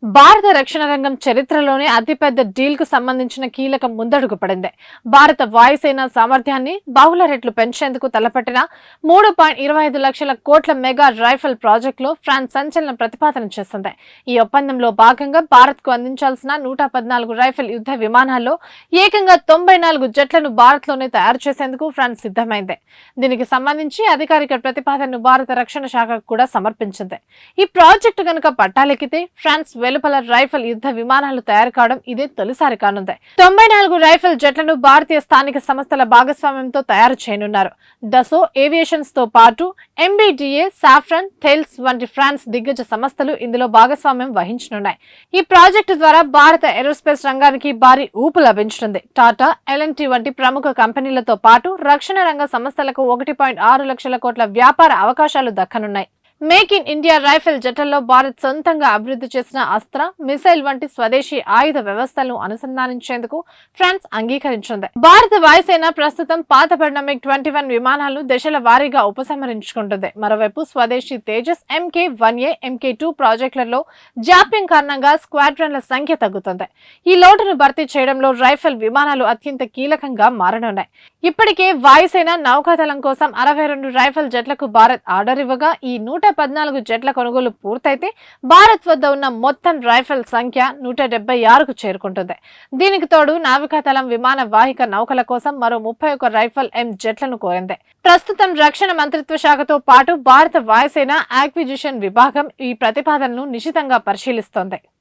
భారత రక్షణ రంగం చరిత్రలోనే అతిపెద్ద డీల్ కు సంబంధించిన కీలక ముందడుగు పడింది. భారత వాయుసేన సామర్థ్యాన్ని బహుళ రెట్లు పెంచేందుకు తలపెట్టిన 3.25 లక్షల కోట్ల మెగా రైఫిల్ ప్రాజెక్టులో ఫ్రాన్స్ సంచలన ప్రతిపాదన చేసింది. ఈ ఒప్పందంలో భాగంగా భారత్ కు అందించాల్సిన 114 రైఫిల్ యుద్ధ విమానాల్లో ఏకంగా 94 జెట్లను భారత్ లోనే తయారు చేసేందుకు ఫ్రాన్స్ సిద్ధమైంది. దీనికి సంబంధించి అధికారిక ప్రతిపాదనను భారత రక్షణ శాఖ కూడా సమర్పించింది. ఈ ప్రాజెక్టు గనుక పట్టాలెక్కితే ఫ్రాన్స్ వెలుపల రైఫిల్ యుద్ధ విమానాలు తయారు కావడం ఇదే తొలిసారి కానుంది. 94 రైఫిల్ జెట్లను భారతీయ స్థానిక సంస్థల భాగస్వామ్యంతో తయారు చేయనున్నారు. దసో ఏవియేషన్స్ తో పాటు MBDA, సాఫ్రన్, థెల్స్ వంటి ఫ్రాన్స్ దిగ్గజ సంస్థలు ఇందులో భాగస్వామ్యం వహించనున్నాయి. ఈ ప్రాజెక్టు ద్వారా భారత ఏరోస్పేస్ రంగానికి భారీ ఊపు లభించనుంది. టాటా, L&T వంటి ప్రముఖ కంపెనీలతో పాటు రక్షణ రంగ సంస్థలకు 1.6 లక్షల కోట్ల వ్యాపార అవకాశాలు దక్కనున్నాయి. మేక్ ఇన్ ఇండియా రైఫిల్ జెట్లలో భారత్ సొంతంగా అభివృద్ధి చేసిన అస్త్ర, మిసైల్ వంటి స్వదేశీ ఆయుధ వ్యవస్థలను అనుసంధానించేందుకు ఫ్రాన్స్ అంగీకరించింది. భారత వాయుసేన ప్రస్తుతం పాతపడిన MiG-21 విమానాలను దశల వారీగా ఉపసంహరించుకుంటుంది. మరోవైపు స్వదేశీ తేజస్, Mk-1A, Mk-2 ప్రాజెక్టులలో జాప్యం కారణంగా స్క్వాడ్రన్ల సంఖ్య తగ్గుతుంది. ఈ లోటును భర్తీ చేయడంలో రైఫిల్ విమానాలు అత్యంత కీలకంగా మారనున్నాయి. ఇప్పటికే వాయుసేన నౌకాదళం కోసం 62 రైఫిల్ జెట్లకు భారత్ ఆర్డర్ ఇవ్వగా ఈ 114 జెట్ల కొనుగోలు పూర్తయితే భారత్ వద్ద ఉన్న మొత్తం రైఫిల్ సంఖ్య 176కు చేరుకుంటుంది. దీనికి తోడు నావికాదళం విమాన వాహిక నౌకల కోసం మరో 31 రైఫిల్ M జెట్లను కోరింది. ప్రస్తుతం రక్షణ మంత్రిత్వ శాఖతో పాటు భారత వాయుసేన యాక్విజిషన్ విభాగం ఈ ప్రతిపాదనను నిశితంగా పరిశీలిస్తోంది.